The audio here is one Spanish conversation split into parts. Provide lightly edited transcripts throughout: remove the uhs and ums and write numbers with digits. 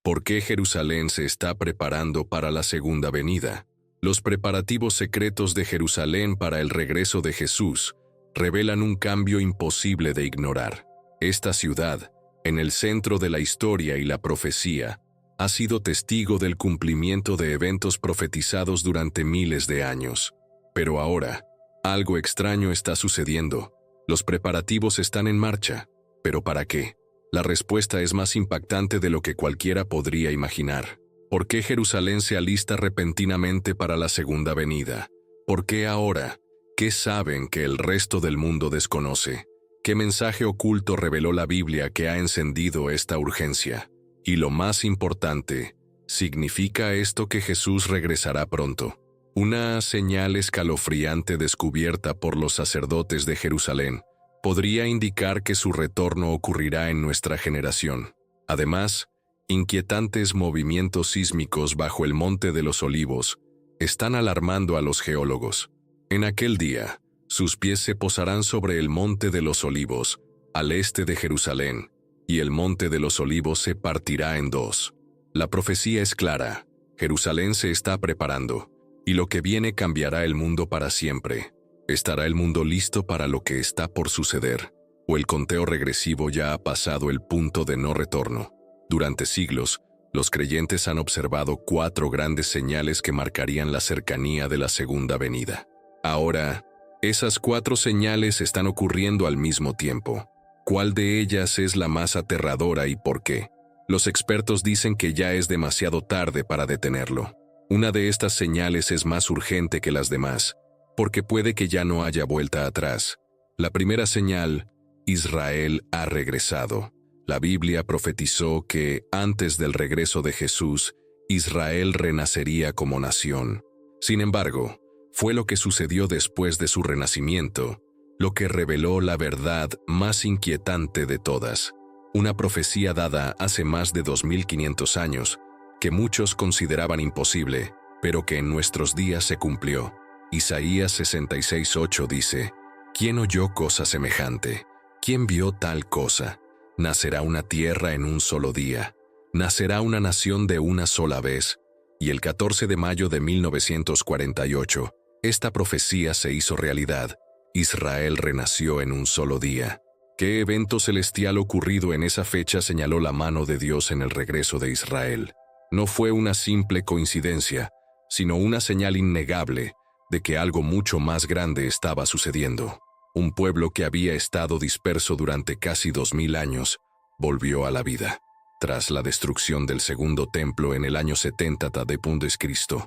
¿Por qué Jerusalén se está preparando para la segunda venida? Los preparativos secretos de Jerusalén para el regreso de Jesús revelan un cambio imposible de ignorar. Esta ciudad, en el centro de la historia y la profecía, ha sido testigo del cumplimiento de eventos profetizados durante miles de años. Pero ahora, algo extraño está sucediendo. Los preparativos están en marcha. ¿Pero para qué? La respuesta es más impactante de lo que cualquiera podría imaginar. ¿Por qué Jerusalén se alista repentinamente para la segunda venida? ¿Por qué ahora? ¿Qué saben que el resto del mundo desconoce? ¿Qué mensaje oculto reveló la Biblia que ha encendido esta urgencia? Y lo más importante, ¿significa esto que Jesús regresará pronto? Una señal escalofriante descubierta por los sacerdotes de Jerusalén podría indicar que su retorno ocurrirá en nuestra generación. Además, inquietantes movimientos sísmicos bajo el Monte de los Olivos están alarmando a los geólogos. En aquel día, sus pies se posarán sobre el Monte de los Olivos, al este de Jerusalén, y el Monte de los Olivos se partirá en dos. La profecía es clara: Jerusalén se está preparando, y lo que viene cambiará el mundo para siempre. ¿Estará el mundo listo para lo que está por suceder? ¿O el conteo regresivo ya ha pasado el punto de no retorno? Durante siglos, los creyentes han observado 4 grandes señales que marcarían la cercanía de la segunda venida. Ahora, esas 4 señales están ocurriendo al mismo tiempo. ¿Cuál de ellas es la más aterradora y por qué? Los expertos dicen que ya es demasiado tarde para detenerlo. Una de estas señales es más urgente que las demás, porque puede que ya no haya vuelta atrás. La primera señal: Israel ha regresado. La Biblia profetizó que, antes del regreso de Jesús, Israel renacería como nación. Sin embargo, fue lo que sucedió después de su renacimiento lo que reveló la verdad más inquietante de todas. Una profecía dada hace más de 2500 años, que muchos consideraban imposible, pero que en nuestros días se cumplió. Isaías 66:8 dice: ¿Quién oyó cosa semejante? ¿Quién vio tal cosa? Nacerá una tierra en un solo día. Nacerá una nación de una sola vez. Y el 14 de mayo de 1948, esta profecía se hizo realidad. Israel renació en un solo día. ¿Qué evento celestial ocurrido en esa fecha señaló la mano de Dios en el regreso de Israel? No fue una simple coincidencia, sino una señal innegable de que algo mucho más grande estaba sucediendo. Un pueblo que había estado disperso durante casi 2000 años volvió a la vida. Tras la destrucción del segundo templo en el año 70 d.C.,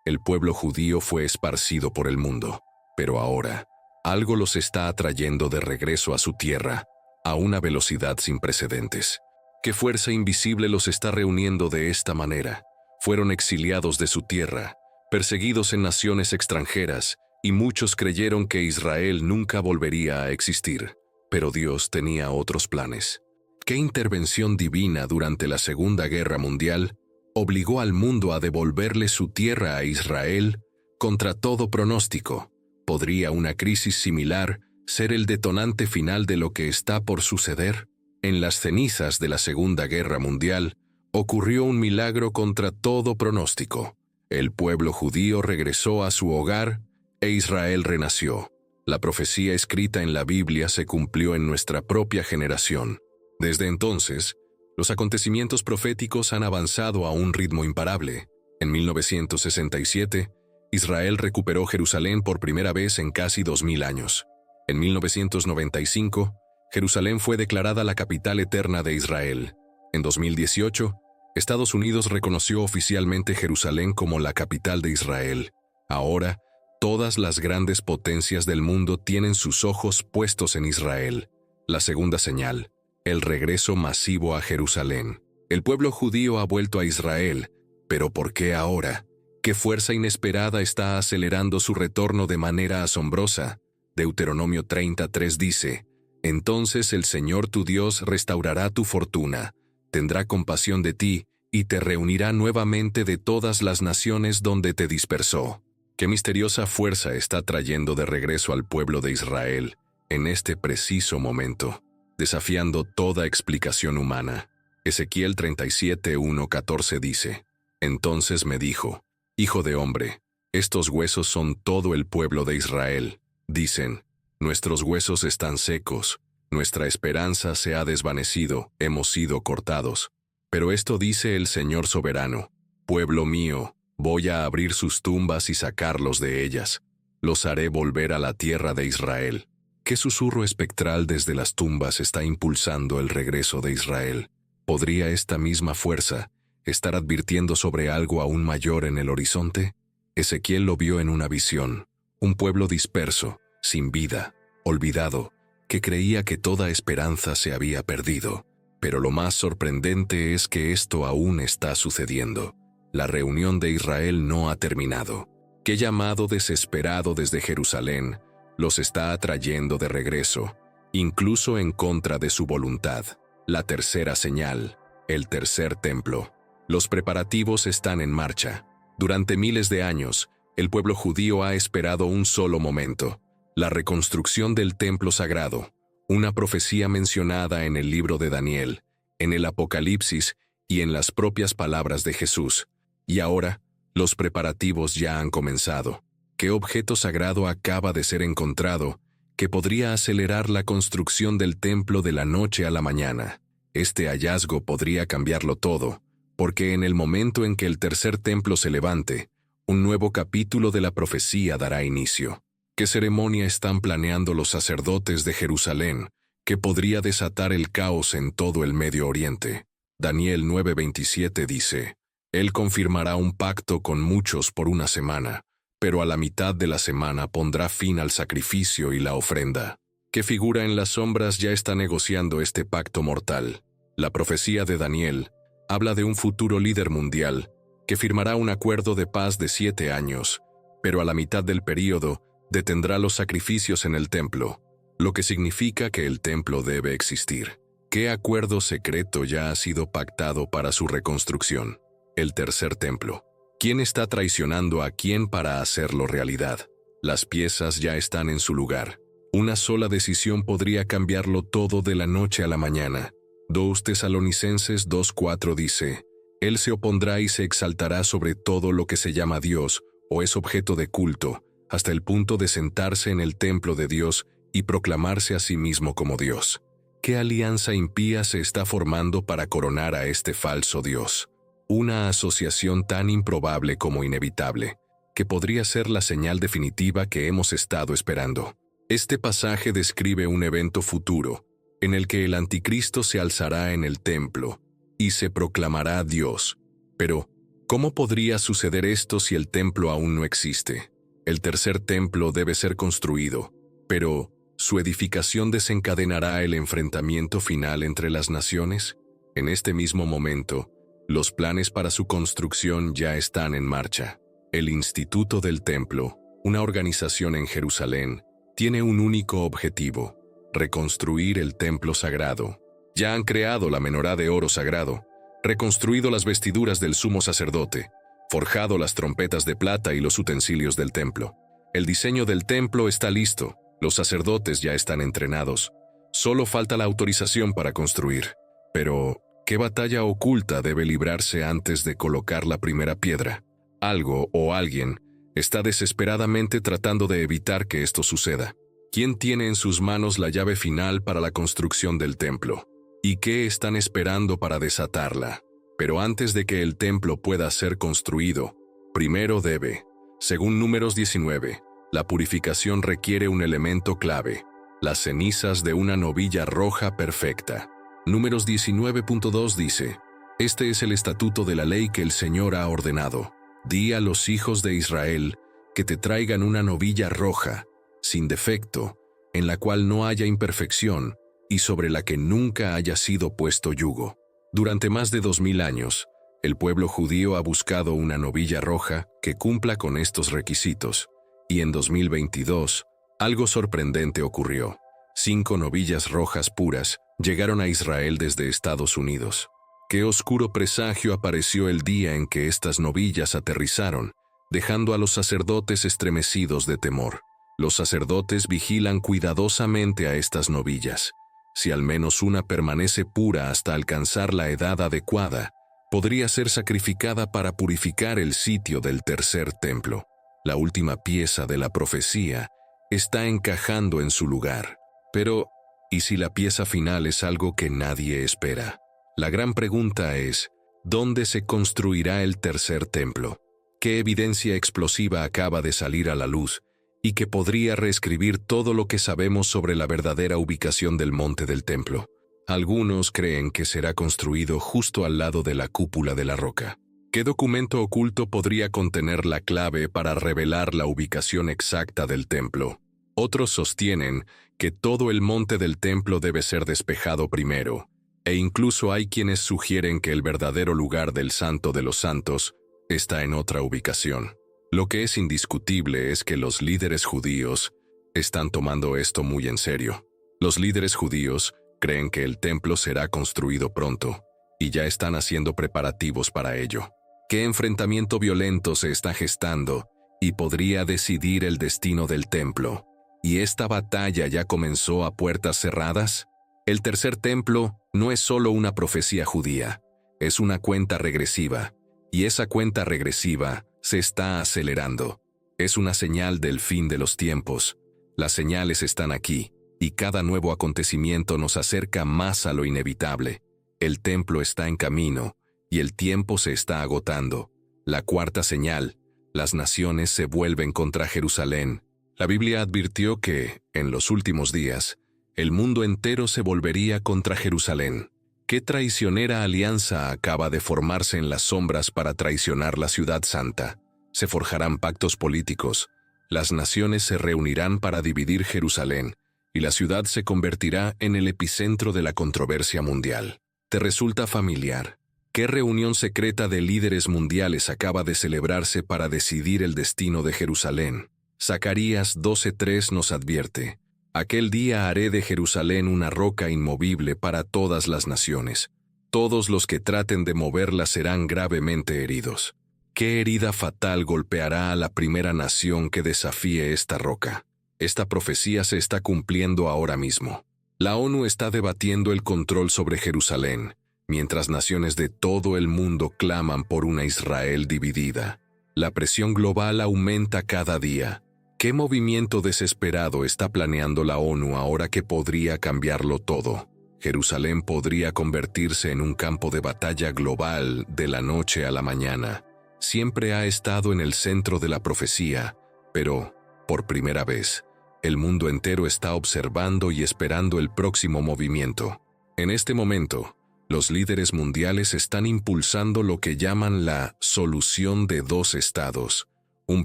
el pueblo judío fue esparcido por el mundo. Pero ahora, algo los está atrayendo de regreso a su tierra, a una velocidad sin precedentes. ¿Qué fuerza invisible los está reuniendo de esta manera? Fueron exiliados de su tierra, perseguidos en naciones extranjeras, y muchos creyeron que Israel nunca volvería a existir. Pero Dios tenía otros planes. ¿Qué intervención divina durante la Segunda Guerra Mundial obligó al mundo a devolverle su tierra a Israel contra todo pronóstico? ¿Podría una crisis similar ser el detonante final de lo que está por suceder? En las cenizas de la Segunda Guerra Mundial ocurrió un milagro contra todo pronóstico. El pueblo judío regresó a su hogar e Israel renació. La profecía escrita en la Biblia se cumplió en nuestra propia generación. Desde entonces, los acontecimientos proféticos han avanzado a un ritmo imparable. En 1967, Israel recuperó Jerusalén por primera vez en casi 2000 años. En 1995, Jerusalén fue declarada la capital eterna de Israel. En 2018, Estados Unidos reconoció oficialmente Jerusalén como la capital de Israel. Ahora, todas las grandes potencias del mundo tienen sus ojos puestos en Israel. La segunda señal: el regreso masivo a Jerusalén. El pueblo judío ha vuelto a Israel, pero ¿por qué ahora? ¿Qué fuerza inesperada está acelerando su retorno de manera asombrosa? Deuteronomio 33 dice: Entonces el Señor tu Dios restaurará tu fortuna, tendrá compasión de ti y te reunirá nuevamente de todas las naciones donde te dispersó. ¿Qué misteriosa fuerza está trayendo de regreso al pueblo de Israel en este preciso momento, desafiando toda explicación humana? Ezequiel 37:1-14 dice: Entonces me dijo: Hijo de hombre, estos huesos son todo el pueblo de Israel. Dicen: Nuestros huesos están secos, nuestra esperanza se ha desvanecido, hemos sido cortados. Pero esto dice el Señor soberano: Pueblo mío, voy a abrir sus tumbas y sacarlos de ellas. Los haré volver a la tierra de Israel. ¿Qué susurro espectral desde las tumbas está impulsando el regreso de Israel? ¿Podría esta misma fuerza estar advirtiendo sobre algo aún mayor en el horizonte? Ezequiel lo vio en una visión: un pueblo disperso, sin vida, olvidado, que creía que toda esperanza se había perdido. Pero lo más sorprendente es que esto aún está sucediendo. La reunión de Israel no ha terminado. Qué llamado desesperado desde Jerusalén los está atrayendo de regreso, incluso en contra de su voluntad. La tercera señal, el tercer templo. Los preparativos están en marcha. Durante miles de años, el pueblo judío ha esperado un solo momento: la reconstrucción del templo sagrado, una profecía mencionada en el libro de Daniel, en el Apocalipsis y en las propias palabras de Jesús. Y ahora, los preparativos ya han comenzado. ¿Qué objeto sagrado acaba de ser encontrado que podría acelerar la construcción del templo de la noche a la mañana? Este hallazgo podría cambiarlo todo, porque en el momento en que el tercer templo se levante, un nuevo capítulo de la profecía dará inicio. ¿Qué ceremonia están planeando los sacerdotes de Jerusalén que podría desatar el caos en todo el Medio Oriente? Daniel 9:27 dice: Él confirmará un pacto con muchos por una semana, pero a la mitad de la semana pondrá fin al sacrificio y la ofrenda. ¿Qué figura en las sombras ya está negociando este pacto mortal? La profecía de Daniel habla de un futuro líder mundial que firmará un acuerdo de paz de 7 años, pero a la mitad del período detendrá los sacrificios en el templo, lo que significa que el templo debe existir. ¿Qué acuerdo secreto ya ha sido pactado para su reconstrucción? El tercer templo. ¿Quién está traicionando a quién para hacerlo realidad? Las piezas ya están en su lugar. Una sola decisión podría cambiarlo todo de la noche a la mañana. 2 Tesalonicenses 2:4 dice: Él se opondrá y se exaltará sobre todo lo que se llama Dios o es objeto de culto, hasta el punto de sentarse en el templo de Dios y proclamarse a sí mismo como Dios. ¿Qué alianza impía se está formando para coronar a este falso Dios? Una asociación tan improbable como inevitable, que podría ser la señal definitiva que hemos estado esperando. Este pasaje describe un evento futuro, en el que el anticristo se alzará en el templo y se proclamará Dios. Pero, ¿cómo podría suceder esto si el templo aún no existe? El tercer templo debe ser construido, pero ¿su edificación desencadenará el enfrentamiento final entre las naciones? En este mismo momento, los planes para su construcción ya están en marcha. El Instituto del Templo, una organización en Jerusalén, tiene un único objetivo: reconstruir el templo sagrado. Ya han creado la menorá de oro sagrado, reconstruido las vestiduras del sumo sacerdote, forjado las trompetas de plata y los utensilios del templo. El diseño del templo está listo, los sacerdotes ya están entrenados. Solo falta la autorización para construir. Pero ¿qué batalla oculta debe librarse antes de colocar la primera piedra? Algo o alguien está desesperadamente tratando de evitar que esto suceda. ¿Quién tiene en sus manos la llave final para la construcción del templo? ¿Y qué están esperando para desatarla? Pero antes de que el templo pueda ser construido, primero debe, según Números 19, la purificación requiere un elemento clave: las cenizas de una novilla roja perfecta. Números 19.2 dice: Este es el estatuto de la ley que el Señor ha ordenado. Di a los hijos de Israel que te traigan una novilla roja, sin defecto, en la cual no haya imperfección y sobre la que nunca haya sido puesto yugo. Durante más de 2000 años, el pueblo judío ha buscado una novilla roja que cumpla con estos requisitos, y en 2022, algo sorprendente ocurrió. 5 novillas rojas puras llegaron a Israel desde Estados Unidos. Qué oscuro presagio apareció el día en que estas novillas aterrizaron, dejando a los sacerdotes estremecidos de temor. Los sacerdotes vigilan cuidadosamente a estas novillas. Si al menos una permanece pura hasta alcanzar la edad adecuada, podría ser sacrificada para purificar el sitio del tercer templo. La última pieza de la profecía está encajando en su lugar. Pero, ¿y si la pieza final es algo que nadie espera? La gran pregunta es, ¿dónde se construirá el tercer templo? ¿Qué evidencia explosiva acaba de salir a la luz y que podría reescribir todo lo que sabemos sobre la verdadera ubicación del monte del templo? Algunos creen que será construido justo al lado de la cúpula de la roca. ¿Qué documento oculto podría contener la clave para revelar la ubicación exacta del templo? Otros sostienen que todo el monte del templo debe ser despejado primero, e incluso hay quienes sugieren que el verdadero lugar del Santo de los Santos está en otra ubicación. Lo que es indiscutible es que los líderes judíos están tomando esto muy en serio. Los líderes judíos creen que el templo será construido pronto, y ya están haciendo preparativos para ello. ¿Qué enfrentamiento violento se está gestando y podría decidir el destino del templo? ¿Y esta batalla ya comenzó a puertas cerradas? El tercer templo no es solo una profecía judía, es una cuenta regresiva, y esa cuenta regresiva se está acelerando. Es una señal del fin de los tiempos. Las señales están aquí, y cada nuevo acontecimiento nos acerca más a lo inevitable. El templo está en camino, y el tiempo se está agotando. La cuarta señal: las naciones se vuelven contra Jerusalén. La Biblia advirtió que, en los últimos días, el mundo entero se volvería contra Jerusalén. ¿Qué traicionera alianza acaba de formarse en las sombras para traicionar la ciudad santa? Se forjarán pactos políticos, las naciones se reunirán para dividir Jerusalén, y la ciudad se convertirá en el epicentro de la controversia mundial. ¿Te resulta familiar? ¿Qué reunión secreta de líderes mundiales acaba de celebrarse para decidir el destino de Jerusalén? Zacarías 12:3 nos advierte: aquel día haré de Jerusalén una roca inmovible para todas las naciones. Todos los que traten de moverla serán gravemente heridos. ¿Qué herida fatal golpeará a la primera nación que desafíe esta roca? Esta profecía se está cumpliendo ahora mismo. La ONU está debatiendo el control sobre Jerusalén, mientras naciones de todo el mundo claman por una Israel dividida. La presión global aumenta cada día. ¿Qué movimiento desesperado está planeando la ONU ahora que podría cambiarlo todo? Jerusalén podría convertirse en un campo de batalla global de la noche a la mañana. Siempre ha estado en el centro de la profecía, pero, por primera vez, el mundo entero está observando y esperando el próximo movimiento. En este momento, los líderes mundiales están impulsando lo que llaman la solución de dos estados, un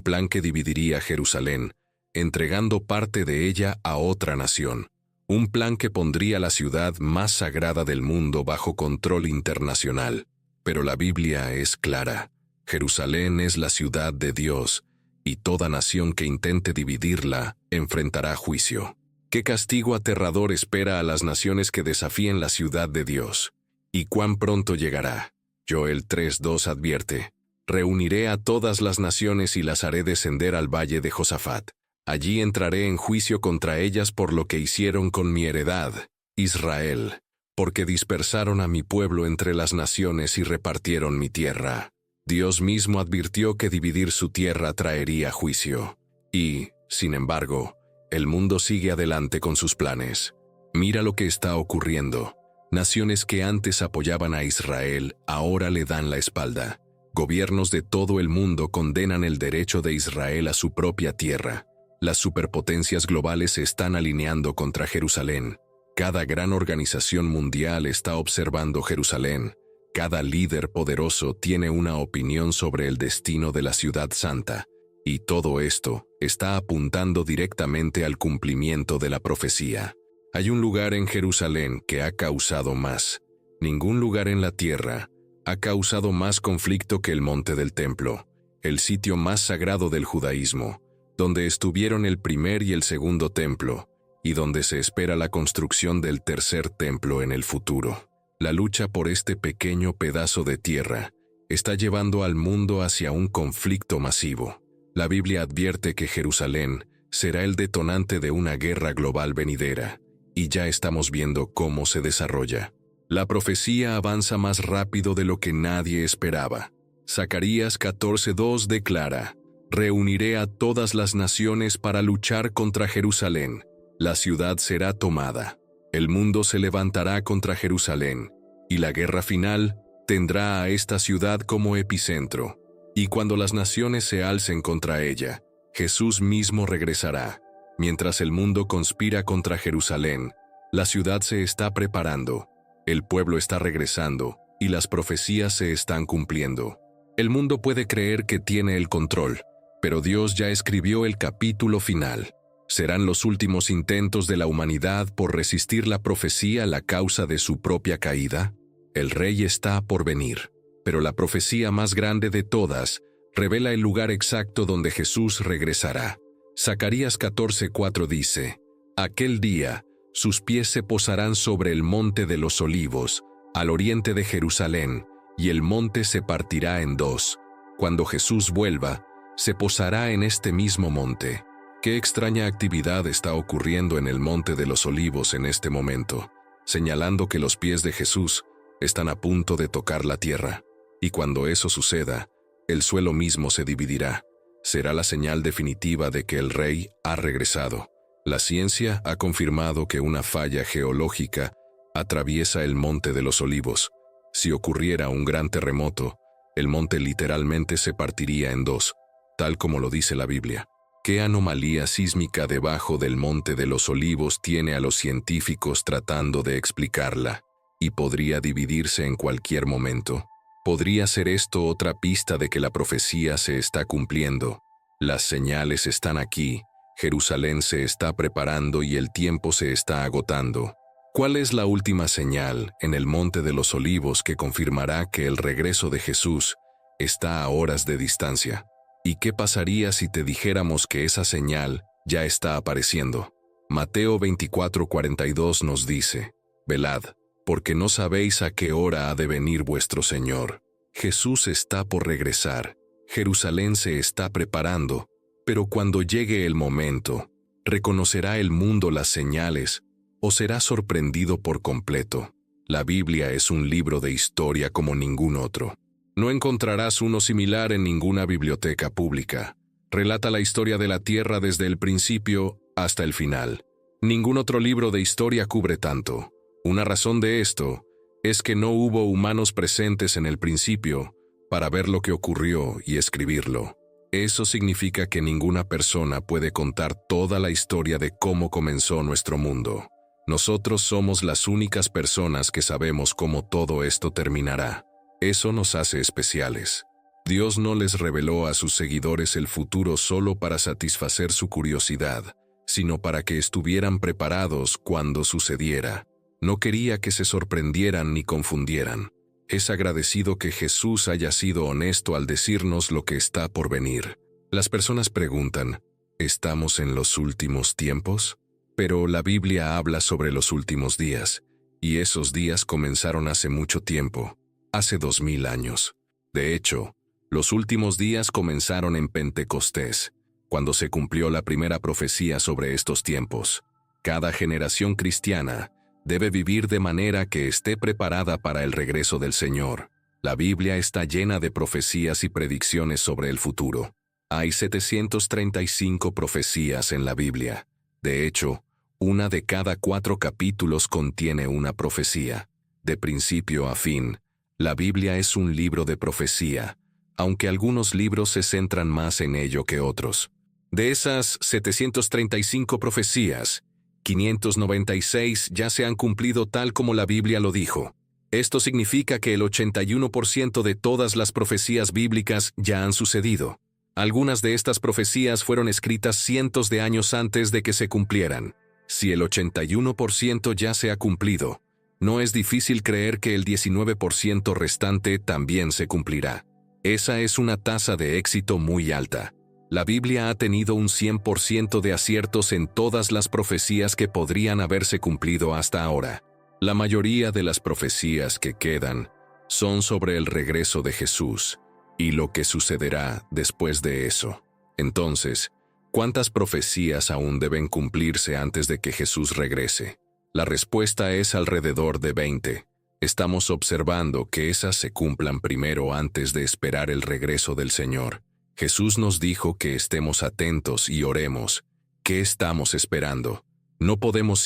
plan que dividiría Jerusalén, entregando parte de ella a otra nación. Un plan que pondría la ciudad más sagrada del mundo bajo control internacional. Pero la Biblia es clara: Jerusalén es la ciudad de Dios, y toda nación que intente dividirla enfrentará juicio. ¿Qué castigo aterrador espera a las naciones que desafíen la ciudad de Dios? ¿Y cuán pronto llegará? Joel 3:2 advierte: reuniré a todas las naciones y las haré descender al valle de Josafat. Allí entraré en juicio contra ellas por lo que hicieron con mi heredad, Israel, porque dispersaron a mi pueblo entre las naciones y repartieron mi tierra. Dios mismo advirtió que dividir su tierra traería juicio. Y, sin embargo, el mundo sigue adelante con sus planes. Mira lo que está ocurriendo. Naciones que antes apoyaban a Israel ahora le dan la espalda. Gobiernos de todo el mundo condenan el derecho de Israel a su propia tierra. Las superpotencias globales se están alineando contra Jerusalén. Cada gran organización mundial está observando Jerusalén. Cada líder poderoso tiene una opinión sobre el destino de la ciudad santa. Y todo esto está apuntando directamente al cumplimiento de la profecía. Hay un lugar en Jerusalén que ha causado más. Ningún lugar en la tierra ha causado más conflicto que el monte del templo, el sitio más sagrado del judaísmo, donde estuvieron el primer y el segundo templo, y donde se espera la construcción del tercer templo en el futuro. La lucha por este pequeño pedazo de tierra está llevando al mundo hacia un conflicto masivo. La Biblia advierte que Jerusalén será el detonante de una guerra global venidera, y ya estamos viendo cómo se desarrolla. La profecía avanza más rápido de lo que nadie esperaba. Zacarías 14:2 declara: «Reuniré a todas las naciones para luchar contra Jerusalén. La ciudad será tomada. El mundo se levantará contra Jerusalén, y la guerra final tendrá a esta ciudad como epicentro. Y cuando las naciones se alcen contra ella, Jesús mismo regresará. Mientras el mundo conspira contra Jerusalén, la ciudad se está preparando, el pueblo está regresando y las profecías se están cumpliendo. El mundo puede creer que tiene el control, pero Dios ya escribió el capítulo final. Serán los últimos intentos de la humanidad por resistir la profecía la causa de su propia caída. El rey está por venir, pero la profecía más grande de todas revela el lugar exacto donde Jesús regresará. Zacarías 14:4 dice: «Aquel día, sus pies se posarán sobre el monte de los olivos, al oriente de Jerusalén, y el monte se partirá en dos. Cuando Jesús vuelva, se posará en este mismo monte». Qué extraña actividad está ocurriendo en el monte de los olivos en este momento, señalando que los pies de Jesús están a punto de tocar la tierra. Y cuando eso suceda, el suelo mismo se dividirá. Será la señal definitiva de que el rey ha regresado. La ciencia ha confirmado que una falla geológica atraviesa el monte de los olivos. Si ocurriera un gran terremoto, el monte literalmente se partiría en dos, tal como lo dice la Biblia. ¿Qué anomalía sísmica debajo del monte de los olivos tiene a los científicos tratando de explicarla? Y podría dividirse en cualquier momento. ¿Podría ser esto otra pista de que la profecía se está cumpliendo? Las señales están aquí, Jerusalén se está preparando y el tiempo se está agotando. ¿Cuál es la última señal en el monte de los olivos que confirmará que el regreso de Jesús está a horas de distancia? ¿Y qué pasaría si te dijéramos que esa señal ya está apareciendo? Mateo 24:42 nos dice: «Velad, porque no sabéis a qué hora ha de venir vuestro Señor». Jesús está por regresar, Jerusalén se está preparando, pero cuando llegue el momento, ¿reconocerá el mundo las señales o será sorprendido por completo? La Biblia es un libro de historia como ningún otro. No encontrarás uno similar en ninguna biblioteca pública. Relata la historia de la Tierra desde el principio hasta el final. Ningún otro libro de historia cubre tanto. Una razón de esto es que no hubo humanos presentes en el principio para ver lo que ocurrió y escribirlo. Eso significa que ninguna persona puede contar toda la historia de cómo comenzó nuestro mundo. Nosotros somos las únicas personas que sabemos cómo todo esto terminará. Eso nos hace especiales. Dios no les reveló a sus seguidores el futuro solo para satisfacer su curiosidad, sino para que estuvieran preparados cuando sucediera. No quería que se sorprendieran ni confundieran. Es agradecido que Jesús haya sido honesto al decirnos lo que está por venir. Las personas preguntan: ¿estamos en los últimos tiempos? Pero la Biblia habla sobre los últimos días, y esos días comenzaron hace mucho tiempo, hace 2000 años. De hecho, los últimos días comenzaron en Pentecostés, cuando se cumplió la primera profecía sobre estos tiempos. Cada generación cristiana debe vivir de manera que esté preparada para el regreso del Señor. La Biblia está llena de profecías y predicciones sobre el futuro. Hay 735 profecías en la Biblia. De hecho, una de cada 4 capítulos contiene una profecía. De principio a fin, la Biblia es un libro de profecía, aunque algunos libros se centran más en ello que otros. De esas 735 profecías, 596 ya se han cumplido tal como la Biblia lo dijo. Esto significa que el 81% de todas las profecías bíblicas ya han sucedido. Algunas de estas profecías fueron escritas cientos de años antes de que se cumplieran. Si el 81% ya se ha cumplido, no es difícil creer que el 19% restante también se cumplirá. Esa es una tasa de éxito muy alta. La Biblia ha tenido un 100% de aciertos en todas las profecías que podrían haberse cumplido hasta ahora. La mayoría de las profecías que quedan son sobre el regreso de Jesús y lo que sucederá después de eso. Entonces, ¿cuántas profecías aún deben cumplirse antes de que Jesús regrese? La respuesta es alrededor de 20. Estamos observando que esas se cumplan primero antes de esperar el regreso del Señor. Jesús nos dijo que estemos atentos y oremos. ¿Qué estamos esperando? No podemos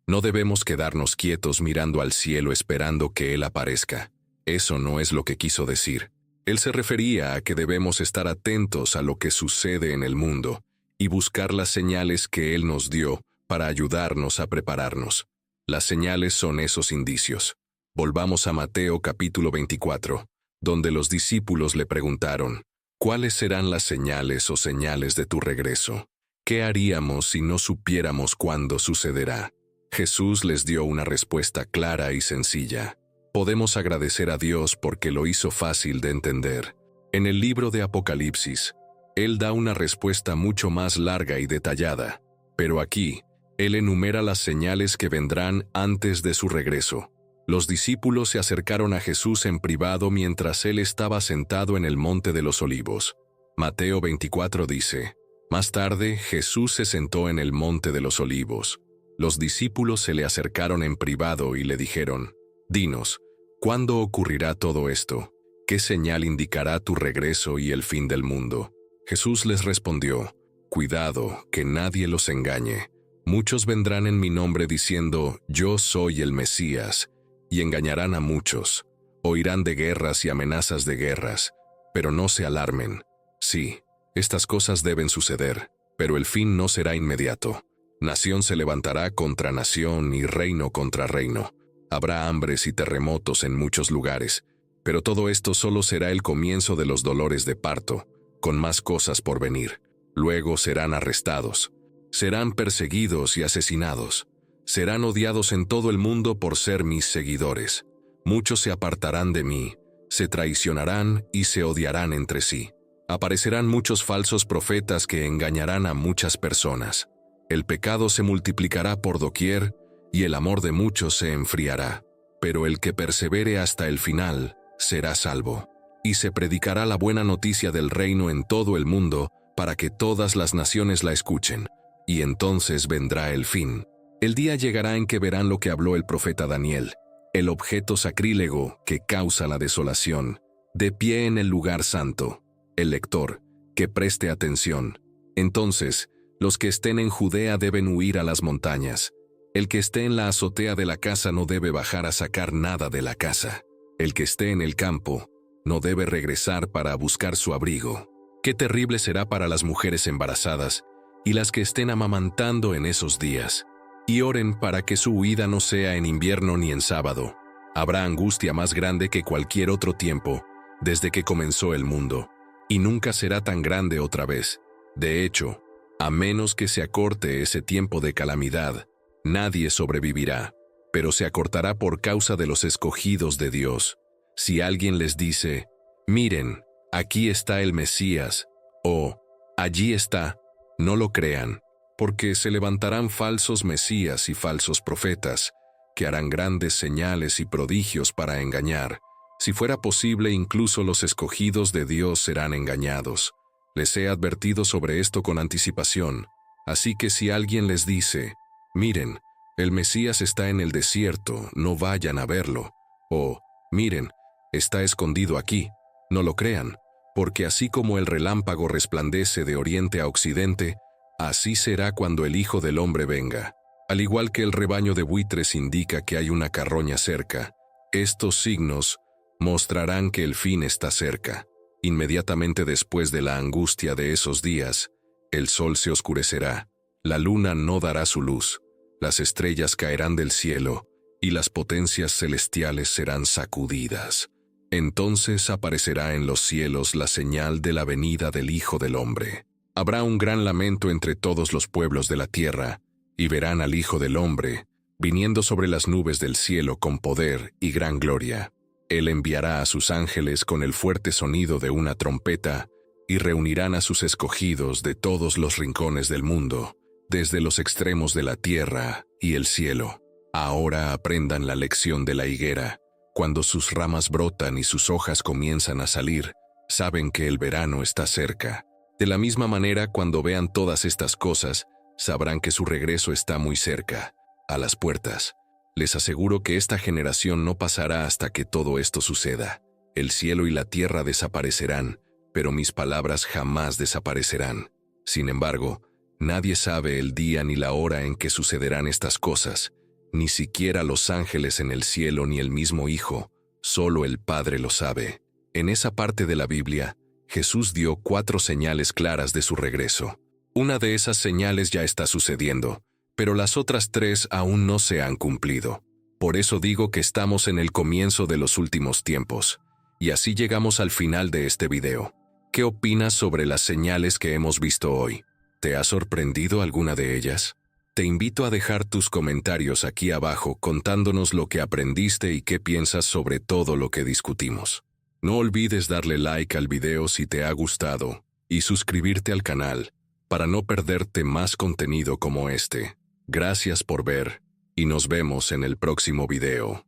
no debemos quedarnos quietos mirando al cielo esperando que Él aparezca. Eso no es lo que quiso decir. Él se refería a que debemos estar atentos a lo que sucede en el mundo y buscar las señales que Él nos dio para ayudarnos a prepararnos. Las señales son esos indicios. Volvamos a Mateo capítulo 24, donde los discípulos le preguntaron, ¿cuáles serán las señales o señales de tu regreso? ¿Qué haríamos si no supiéramos cuándo sucederá? Jesús les dio una respuesta clara y sencilla. Podemos agradecer a Dios porque lo hizo fácil de entender. En el libro de Apocalipsis, Él da una respuesta mucho más larga y detallada, pero aquí, Él enumera las señales que vendrán antes de su regreso. Los discípulos se acercaron a Jesús en privado mientras Él estaba sentado en el Monte de los Olivos. Mateo 24 dice, más tarde Jesús se sentó en el Monte de los Olivos. Los discípulos se le acercaron en privado y le dijeron, dinos, ¿cuándo ocurrirá todo esto? ¿Qué señal indicará tu regreso y el fin del mundo? Jesús les respondió, cuidado, que nadie los engañe. Muchos vendrán en mi nombre diciendo, yo soy el Mesías, y engañarán a muchos. Oirán de guerras y amenazas de guerras, pero no se alarmen. Sí, estas cosas deben suceder, pero el fin no será inmediato. Nación se levantará contra nación y reino contra reino. Habrá hambres y terremotos en muchos lugares, pero todo esto solo será el comienzo de los dolores de parto, con más cosas por venir. Luego serán arrestados. Serán perseguidos y asesinados. Serán odiados en todo el mundo por ser mis seguidores. Muchos se apartarán de mí, se traicionarán y se odiarán entre sí. Aparecerán muchos falsos profetas que engañarán a muchas personas. El pecado se multiplicará por doquier y el amor de muchos se enfriará. Pero el que persevere hasta el final será salvo. Y se predicará la buena noticia del reino en todo el mundo para que todas las naciones la escuchen. Y entonces vendrá el fin. El día llegará en que verán lo que habló el profeta Daniel, el objeto sacrílego que causa la desolación, de pie en el lugar santo. El lector, que preste atención. Entonces, los que estén en Judea deben huir a las montañas. El que esté en la azotea de la casa no debe bajar a sacar nada de la casa. El que esté en el campo no debe regresar para buscar su abrigo. Qué terrible será para las mujeres embarazadas y las que estén amamantando en esos días. Y oren para que su huida no sea en invierno ni en sábado. Habrá angustia más grande que cualquier otro tiempo, desde que comenzó el mundo, y nunca será tan grande otra vez. De hecho, a menos que se acorte ese tiempo de calamidad, nadie sobrevivirá, pero se acortará por causa de los escogidos de Dios. Si alguien les dice, miren, aquí está el Mesías, o allí está, no lo crean, porque se levantarán falsos mesías y falsos profetas, que harán grandes señales y prodigios para engañar. Si fuera posible, incluso los escogidos de Dios serán engañados. Les he advertido sobre esto con anticipación, así que si alguien les dice, miren, el Mesías está en el desierto, no vayan a verlo, o, miren, está escondido aquí, no lo crean, porque así como el relámpago resplandece de oriente a occidente, así será cuando el Hijo del Hombre venga. Al igual que el rebaño de buitres indica que hay una carroña cerca, estos signos mostrarán que el fin está cerca. Inmediatamente después de la angustia de esos días, el sol se oscurecerá, la luna no dará su luz, las estrellas caerán del cielo y las potencias celestiales serán sacudidas. Entonces aparecerá en los cielos la señal de la venida del Hijo del Hombre. Habrá un gran lamento entre todos los pueblos de la tierra, y verán al Hijo del Hombre, viniendo sobre las nubes del cielo con poder y gran gloria. Él enviará a sus ángeles con el fuerte sonido de una trompeta, y reunirán a sus escogidos de todos los rincones del mundo, desde los extremos de la tierra y el cielo. Ahora aprendan la lección de la higuera. Cuando sus ramas brotan y sus hojas comienzan a salir, saben que el verano está cerca. De la misma manera, cuando vean todas estas cosas, sabrán que su regreso está muy cerca. a las puertas. Les aseguro que esta generación no pasará hasta que todo esto suceda. El cielo y la tierra desaparecerán, pero mis palabras jamás desaparecerán. Sin embargo, nadie sabe el día ni la hora en que sucederán estas cosas, ni siquiera los ángeles en el cielo ni el mismo Hijo, solo el Padre lo sabe. En esa parte de la Biblia, Jesús dio 4 señales claras de su regreso. Una de esas señales ya está sucediendo, pero las otras 3 aún no se han cumplido. Por eso digo que estamos en el comienzo de los últimos tiempos. Y así llegamos al final de este video. ¿Qué opinas sobre las señales que hemos visto hoy? ¿Te ha sorprendido alguna de ellas? Te invito a dejar tus comentarios aquí abajo contándonos lo que aprendiste y qué piensas sobre todo lo que discutimos. No olvides darle like al video si te ha gustado y suscribirte al canal para no perderte más contenido como este. Gracias por ver y nos vemos en el próximo video.